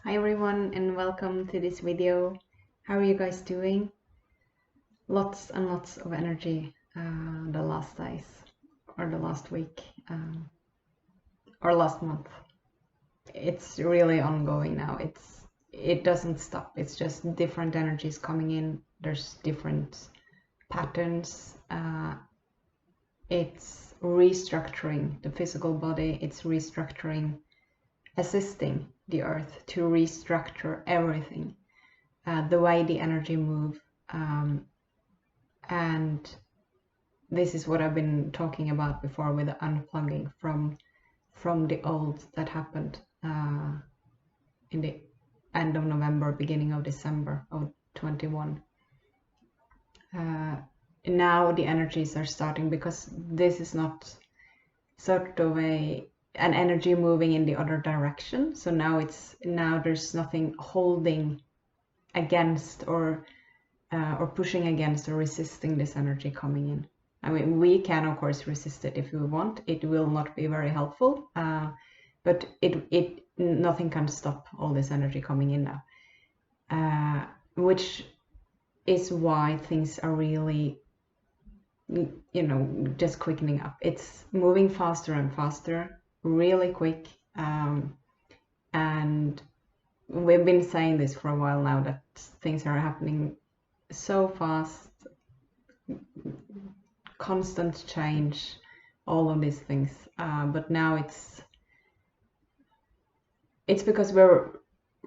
Hi everyone and welcome to this video. How are you guys doing? Lots and lots of energy the last days or the last week or last month. It's really ongoing now. It doesn't stop. It's just different energies coming in. There's different patterns. It's restructuring the physical body. It's restructuring, assisting the earth to restructure everything, the way the energy move, and this is what I've been talking about before with the unplugging from the old that happened in the end of November, beginning of December of 21. Now the energies are starting, because this is not sort of an energy moving in the other direction. So now there's nothing holding against or pushing against or resisting this energy coming in. I mean, we can of course resist it if we want. It will not be very helpful, but nothing can stop all this energy coming in now, which is why things are really, just quickening up. It's moving faster and faster, really quick, and we've been saying this for a while now, that things are happening so fast, constant change, all of these things, but now it's because we're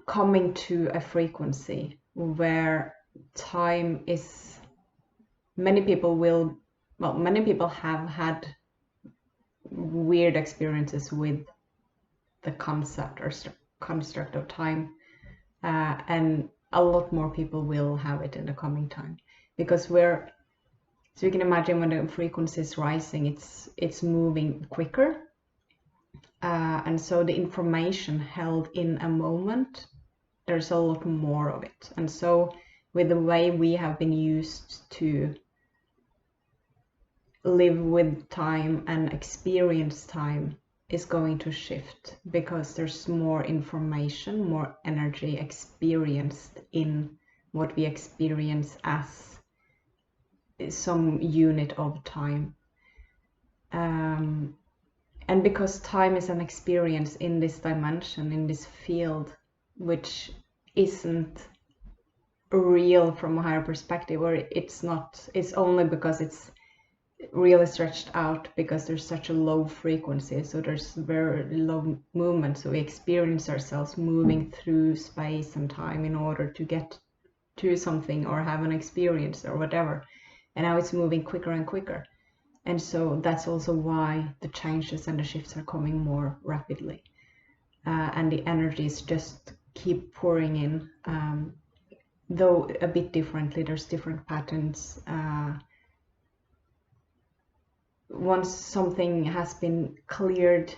coming to a frequency where time is, many people have had weird experiences with the concept or construct of time, and a lot more people will have it in the coming time, because so you can imagine when the frequency is rising, it's moving quicker, and so the information held in a moment, there's a lot more of it. And so with the way we have been used to live with time and experience time is going to shift, because there's more information, more energy experienced in what we experience as some unit of time. And because time is an experience in this dimension, in this field, which isn't real from a higher perspective, or it's only because it's really stretched out, because there's such a low frequency, so there's very low movement, so we experience ourselves moving through space and time in order to get to something or have an experience or whatever, and now it's moving quicker and quicker. And so that's also why the changes and the shifts are coming more rapidly, and the energies just keep pouring in, though a bit differently. There's different patterns. Once something has been cleared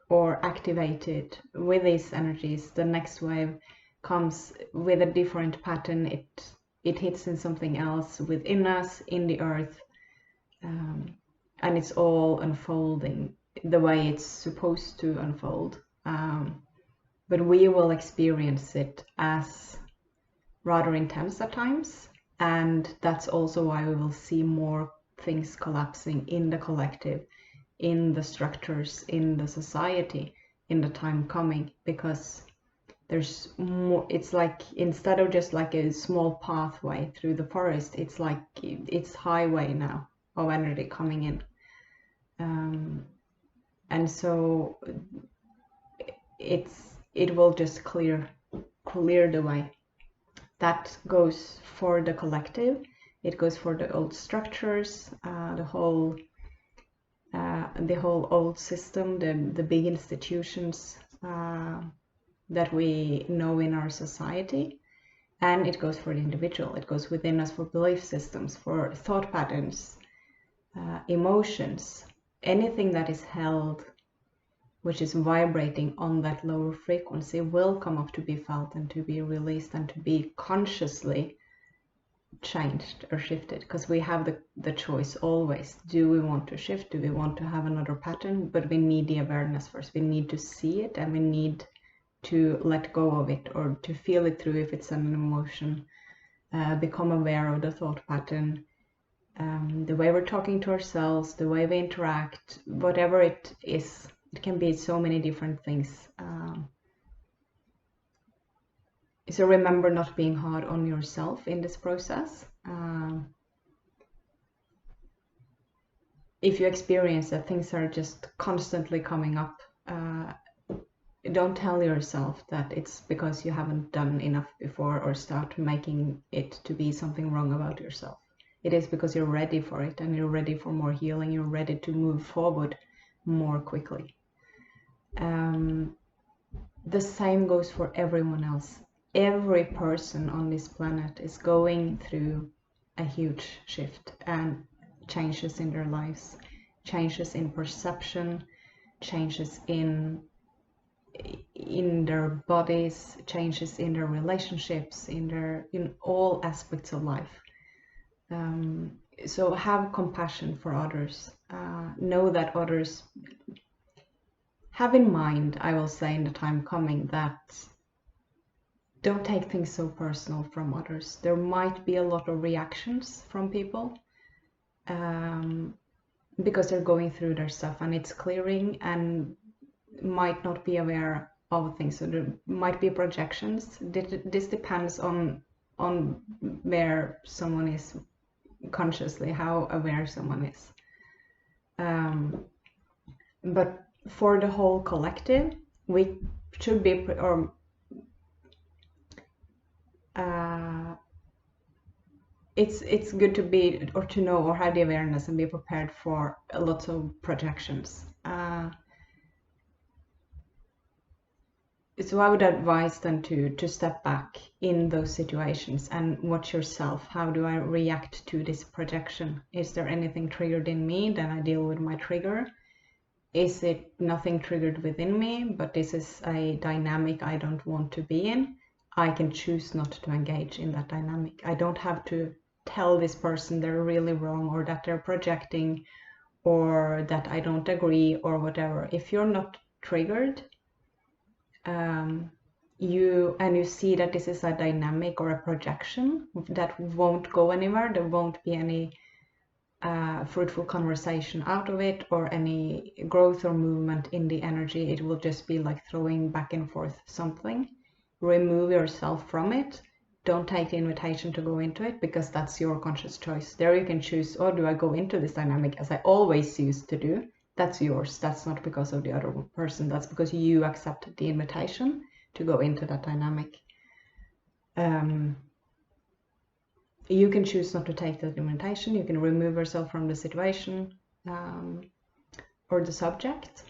or activated with these energies, the next wave comes with a different pattern. It hits in something else within us, in the earth, and it's all unfolding the way it's supposed to unfold, but we will experience it as rather intense at times, and that's also why we will see more things collapsing in the collective, in the structures, in the society, in the time coming, because there's more. It's like, instead of just like a small pathway through the forest, it's like it's highway now of energy coming in, and so it will just clear the way. That goes for the collective. It goes for the old structures, the whole old system, the big institutions that we know in our society, and it goes for the individual. It goes within us, for belief systems, for thought patterns, emotions, anything that is held, which is vibrating on that lower frequency, will come up to be felt and to be released and to be consciously changed or shifted, because we have the choice always. Do we want to shift? Do we want to have another pattern? But we need the awareness first. We need to see it, and we need to let go of it or to feel it through if it's an emotion, become aware of the thought pattern, the way we're talking to ourselves, the way we interact, whatever it is. It can be so many different things. So remember not being hard on yourself in this process. If you experience that things are just constantly coming up, don't tell yourself that it's because you haven't done enough before, or start making it to be something wrong about yourself. It is because you're ready for it, and you're ready for more healing. You're ready to move forward more quickly. The same goes for everyone else. Every person on this planet is going through a huge shift and changes in their lives, changes in perception, changes in their bodies, changes in their relationships, in all aspects of life. So have compassion for others. Know that others have in mind, I will say in the time coming, that don't take things so personal from others. There might be a lot of reactions from people because they're going through their stuff and it's clearing, and might not be aware of things. So there might be projections. This depends on where someone is consciously, how aware someone is. But for the whole collective, we should be, it's good to be, or to know, or have the awareness and be prepared for a lot of projections. So I would advise them to step back in those situations and watch yourself. How do I react to this projection? Is there anything triggered in me? Then I deal with my trigger. Is it nothing triggered within me, but this is a dynamic I don't want to be in? I can choose not to engage in that dynamic. I don't have to tell this person they're really wrong, or that they're projecting, or that I don't agree, or whatever. If you're not triggered, you see that this is a dynamic or a projection that won't go anywhere, there won't be any fruitful conversation out of it, or any growth or movement in the energy. It will just be like throwing back and forth something. Remove yourself from it. Don't take the invitation to go into it, because that's your conscious choice. There you can choose, oh, do I go into this dynamic as I always used to do? That's yours. That's not because of the other person. That's because you accepted the invitation to go into that dynamic. You can choose not to take that invitation. You can remove yourself from the situation or the subject,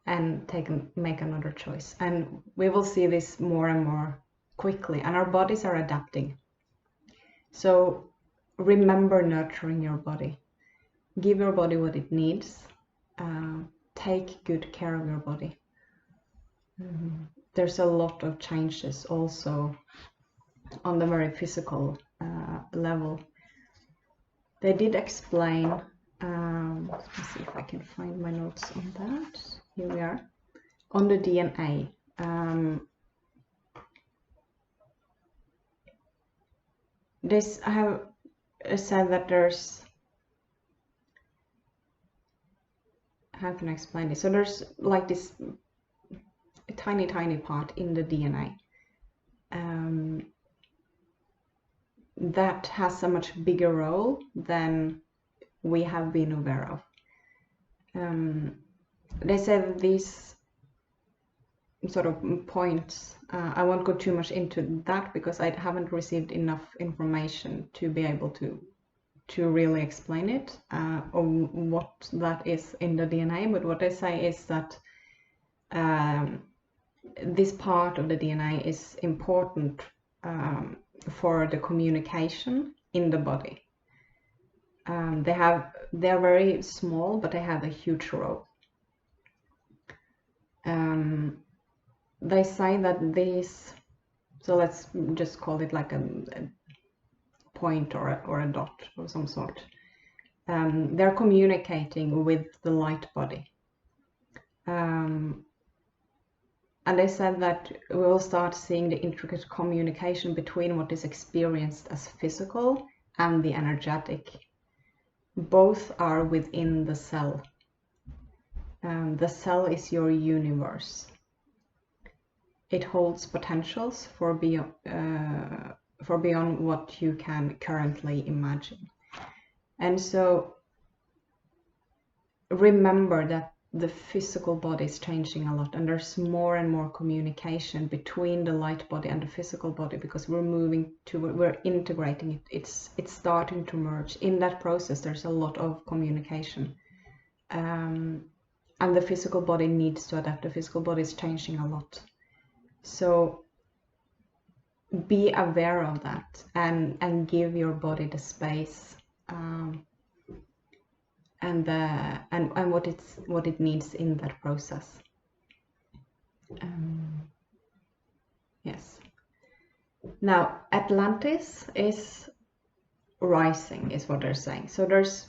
and make another choice. And we will see this more and more quickly, and our bodies are adapting. So remember nurturing your body. Give your body what it needs. Take good care of your body. There's a lot of changes also on the very physical level. They did explain, let me see if I can find my notes on that. Here we are. On the DNA. I have said that there's, how can I explain this? So there's like this tiny part in the DNA that has a much bigger role than we have been aware of. They said these sort of points, I won't go too much into that because I haven't received enough information to be able to really explain it, or what that is in the DNA. But what they say is that this part of the DNA is important for the communication in the body. They're very small, but they have a huge role. They say that these, so let's just call it like a point or a dot of some sort. They're communicating with the light body. And And they said that we will start seeing the intricate communication between what is experienced as physical and the energetic. Both are within the cell. The cell is your universe. It holds potentials for beyond what you can currently imagine. And so remember that the physical body is changing a lot, and there's more and more communication between the light body and the physical body, because we're integrating it. It's starting to merge. In that process, there's a lot of communication, and the physical body needs to adapt. The physical body is changing a lot, so be aware of that and give your body the space and what it needs in that process. Yes. Now Atlantis is rising, is what they're saying. So there's,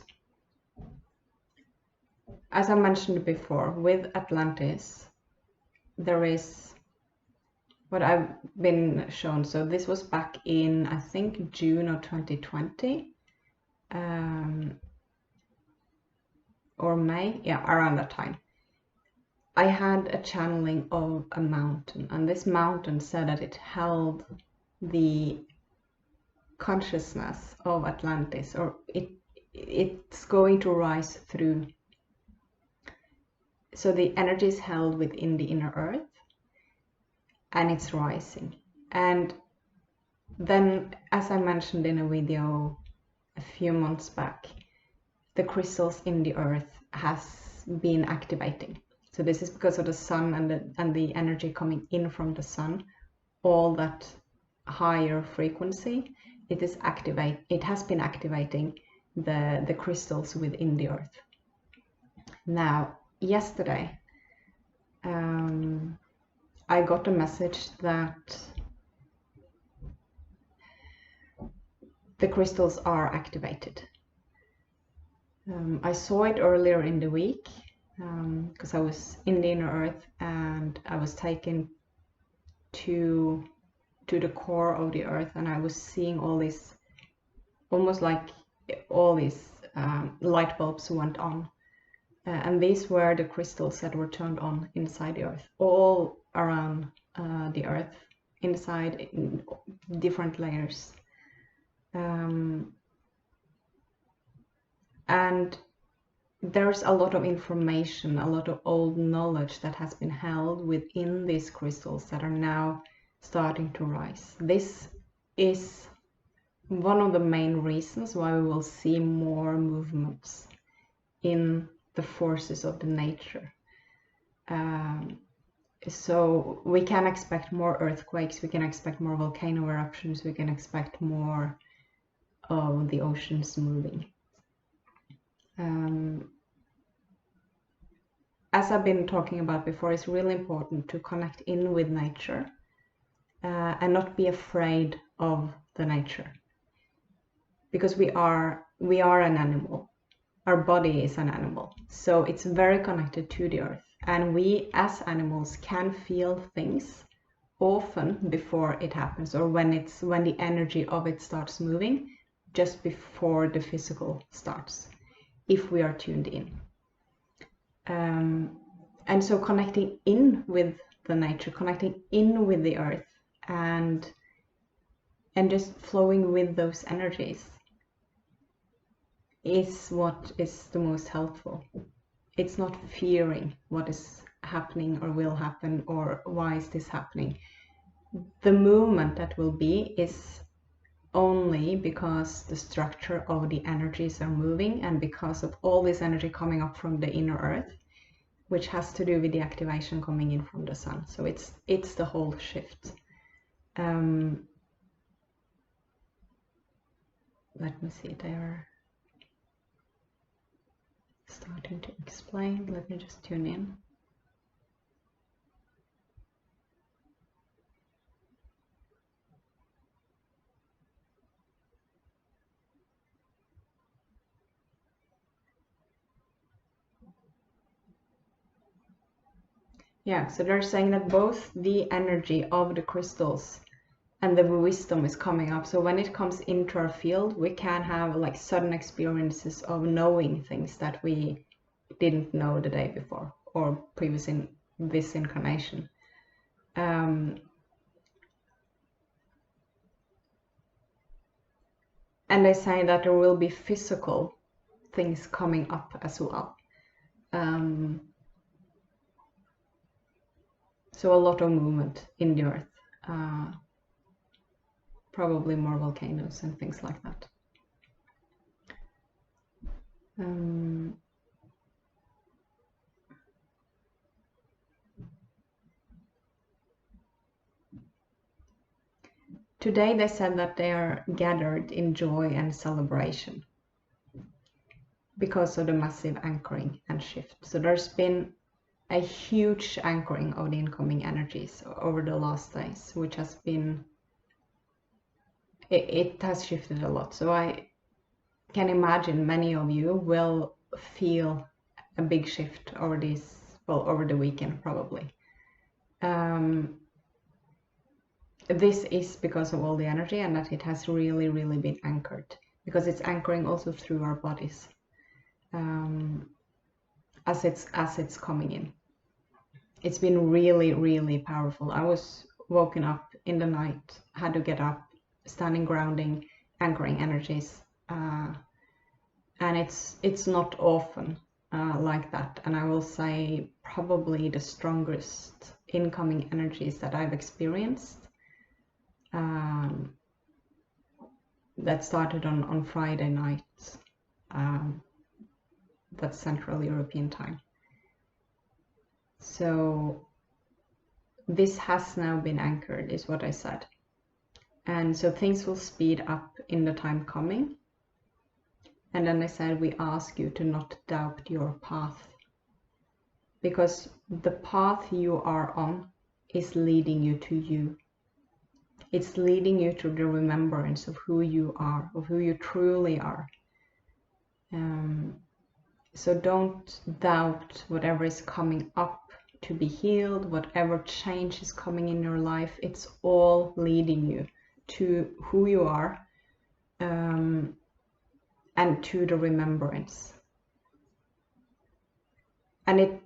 as I mentioned before, with Atlantis, there is what I've been shown. So this was back in, I think, June of 2020. Or May, yeah, around that time. I had a channeling of a mountain, and this mountain said that it held the consciousness of Atlantis, or it's going to rise through. So the energy is held within the inner earth, and it's rising. And then, as I mentioned in a video a few months back, the crystals in the earth has been activating. So this is because of the sun and the energy coming in from the sun, all that higher frequency, it has been activating the crystals within the earth. Now, yesterday, I got a message that the crystals are activated. I saw it earlier in the week because I was in the inner earth and I was taken to the core of the earth, and I was seeing all these, almost like all these light bulbs went on, and these were the crystals that were turned on inside the earth, all around the earth, inside, in different layers. And there's a lot of information, a lot of old knowledge that has been held within these crystals that are now starting to rise. This is one of the main reasons why we will see more movements in the forces of the nature. So we can expect more earthquakes, we can expect more volcano eruptions, we can expect more of the oceans moving. As I've been talking about before, it's really important to connect in with nature and not be afraid of the nature, because we are an animal. Our body is an animal, so it's very connected to the earth, and we as animals can feel things often before it happens, or when the energy of it starts moving, just before the physical starts, if we are tuned in. And so connecting in with the nature, connecting in with the earth, and just flowing with those energies is what is the most helpful. It's not fearing what is happening or will happen, or why is this happening. The movement that will be is only because the structure of the energies are moving, and because of all this energy coming up from the inner earth, which has to do with the activation coming in from the sun. So it's the whole shift. Let me see, they are starting to explain. Let me just tune in. Yeah, so they're saying that both the energy of the crystals and the wisdom is coming up. So when it comes into our field, we can have like sudden experiences of knowing things that we didn't know the day before or previous in this incarnation. And they say that there will be physical things coming up as well. So a lot of movement in the earth, probably more volcanoes and things like that. Today they said that they are gathered in joy and celebration because of the massive anchoring and shift. So there's been a huge anchoring of the incoming energies over the last days, which has been, it has shifted a lot. So I can imagine many of you will feel a big shift over this, well, over the weekend probably. This is because of all the energy and that it has really, really been anchored, because it's anchoring also through our bodies as it's coming in. It's been really, really powerful. I was woken up in the night, had to get up, standing, grounding, anchoring energies, and it's not often like that. And I will say probably the strongest incoming energies that I've experienced. That started on Friday night. That's Central European time. So this has now been anchored, is what I said. And so things will speed up in the time coming. And then I said, we ask you to not doubt your path, because the path you are on is leading you to you. It's leading you to the remembrance of who you are, of who you truly are. So don't doubt whatever is coming up to be healed, whatever change is coming in your life. It's all leading you to who you are, and to the remembrance. And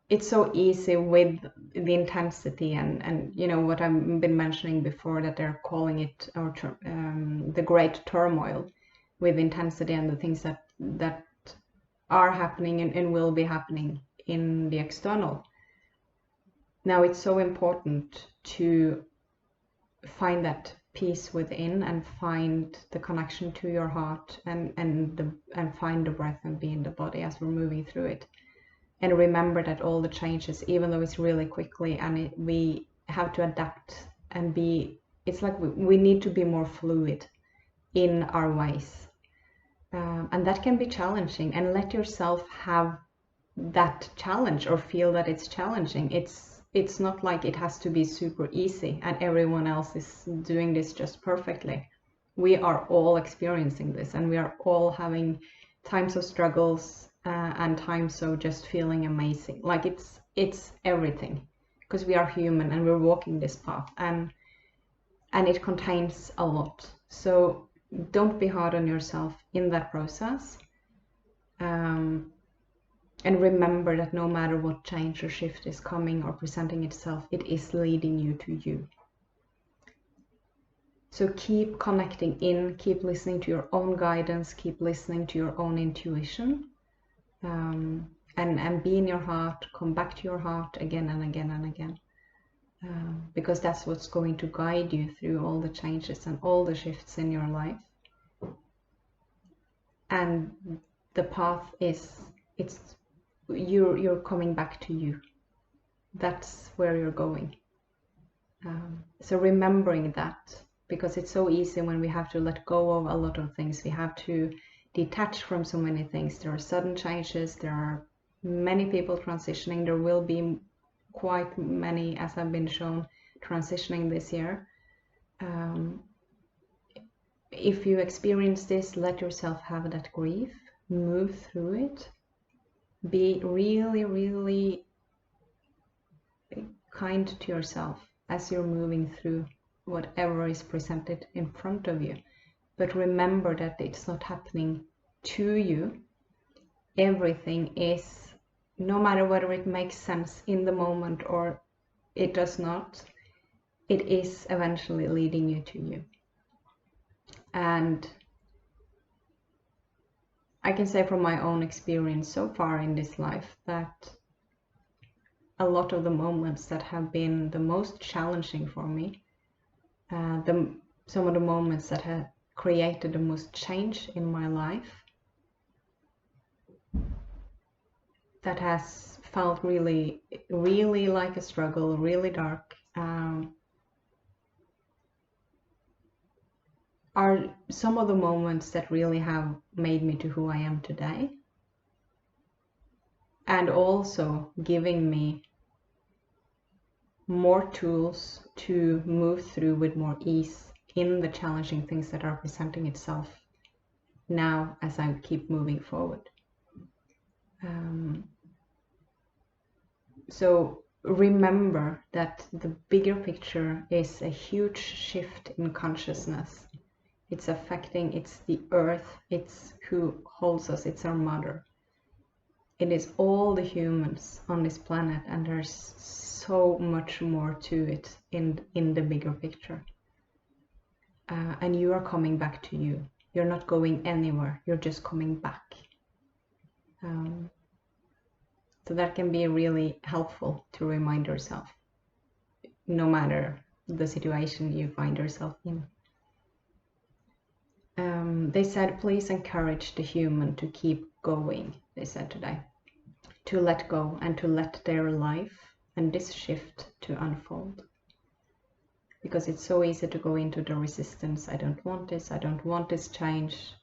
it's so easy with the intensity and you know what I've been mentioning before, that they're calling it the great turmoil, with intensity and the things that are happening and will be happening in the external. Now it's so important to find that peace within and find the connection to your heart and find the breath and be in the body as we're moving through it. And remember that all the changes, even though it's really quickly and we have to adapt and it's like we need to be more fluid in our ways. And that can be challenging, and let yourself have that challenge or feel that it's challenging. It's not like it has to be super easy and everyone else is doing this just perfectly. We are all experiencing this, and we are all having times of struggles and times of just feeling amazing. Like it's everything, because we are human and we're walking this path, and it contains a lot. So don't be hard on yourself in that process. And remember that no matter what change or shift is coming or presenting itself, it is leading you to you. So keep connecting in, keep listening to your own guidance, keep listening to your own intuition, and be in your heart, come back to your heart again and again and again. Because that's what's going to guide you through all the changes and all the shifts in your life. And the path you're coming back to you. That's where you're going. So remembering that, because it's so easy when we have to let go of a lot of things. We have to detach from so many things. There are sudden changes. There are many people transitioning. There will be quite many, as I've been shown, transitioning this year. If you experience this, let yourself have that grief, move through it, be really, really kind to yourself as you're moving through whatever is presented in front of you. But remember that it's not happening to you. Everything is, no matter whether it makes sense in the moment or it does not, it is eventually leading you to you. And I can say from my own experience so far in this life that a lot of the moments that have been the most challenging for me, some of the moments that have created the most change in my life, that has felt really, really like a struggle, really dark, are some of the moments that really have made me to who I am today, and also giving me more tools to move through with more ease in the challenging things that are presenting itself now as I keep moving forward. So remember that the bigger picture is a huge shift in consciousness. It's affecting, it's the earth, it's who holds us, it's our mother. It is all the humans on this planet, and there's so much more to it in the bigger picture. And you are coming back to you. You're not going anywhere, you're just coming back. So that can be really helpful to remind yourself, no matter the situation you find yourself in. They said, please encourage the human to keep going, they said today, to let go and to let their life and this shift to unfold. Because it's so easy to go into the resistance. I don't want this change.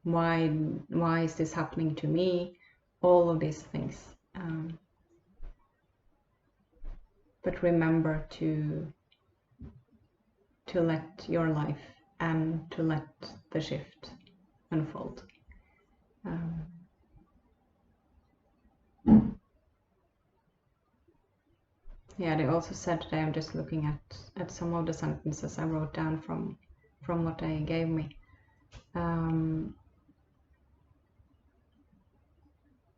Why is this happening to me? All of these things. But remember to let your life and to let the shift unfold. Yeah, they also said today, I'm just looking at some of the sentences I wrote down from what they gave me.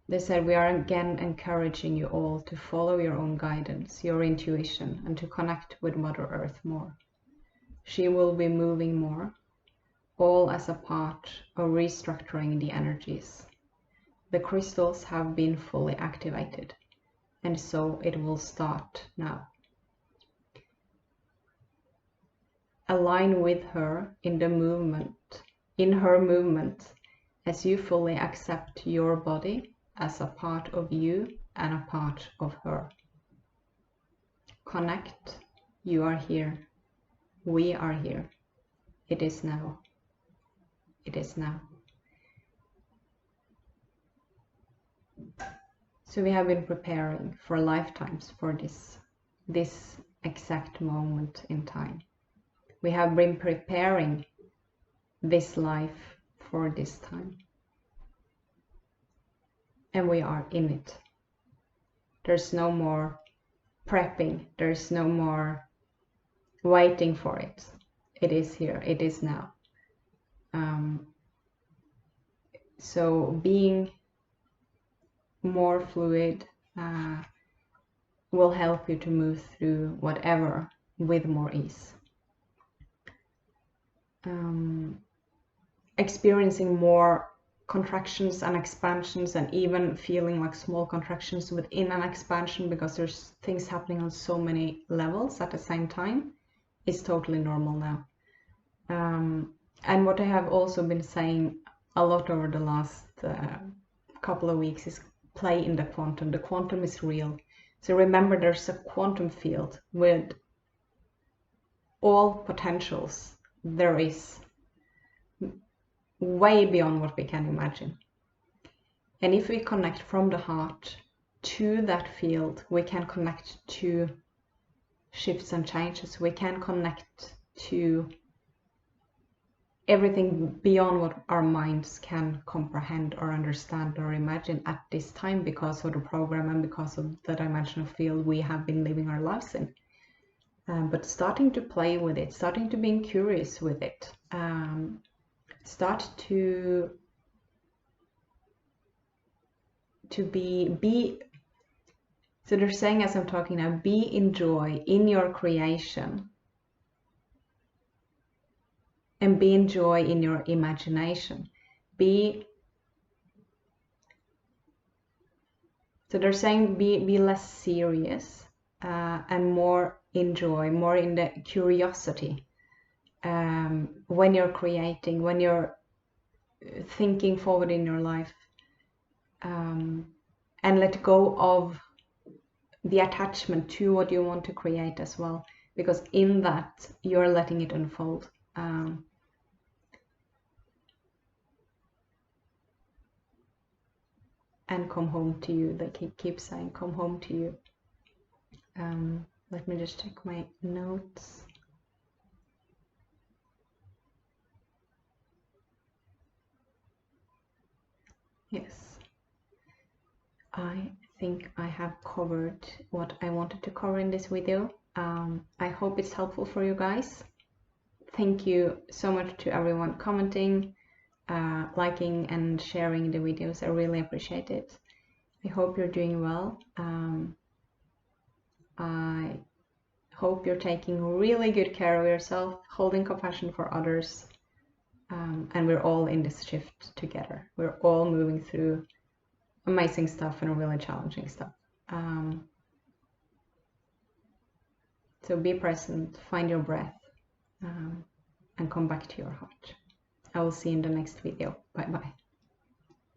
They said, we are again encouraging you all to follow your own guidance, your intuition, and to connect with Mother Earth more. She will be moving more, all as a part of restructuring the energies. The crystals have been fully activated, and so it will start now. Align with her in her movement, as you fully accept your body as a part of you and a part of her. Connect. You are here. We are here. It is now. It is now. So we have been preparing for lifetimes for this exact moment in time. We have been preparing this life for this time. And we are in it. There's no more prepping. There's no more waiting for it. It is here. It is now. So being more fluid will help you to move through whatever with more ease. Experiencing more contractions and expansions, and even feeling like small contractions within an expansion because there's things happening on so many levels at the same time, is totally normal now. And what I have also been saying a lot over the last couple of weeks is play in the quantum. The quantum is real. So remember, there's a quantum field with all potentials there is, way beyond what we can imagine. And if we connect from the heart to that field, we can connect to shifts and changes. We can connect to everything beyond what our minds can comprehend or understand or imagine at this time, because of the program and because of the dimensional field we have been living our lives in. But starting to play with it, starting to be curious with it, start to be. So they're saying, as I'm talking now, be in joy in your creation, and be in joy in your imagination. So they're saying be less serious and more in joy, more in the curiosity when you're creating, when you're thinking forward in your life, and let go of the attachment to what you want to create as well, because in that you're letting it unfold. And come home to you. They keep saying, come home to you. Let me just check my notes. Yes. I think I have covered what I wanted to cover in this video. I hope it's helpful for you guys. Thank you so much to everyone commenting, liking and sharing the videos. I really appreciate it. I hope you're doing well. I hope you're taking really good care of yourself, holding compassion for others, and we're all in this shift together. We're all moving through amazing stuff and really challenging stuff. So be present, find your breath, and come back to your heart. I will see you in the next video. Bye bye.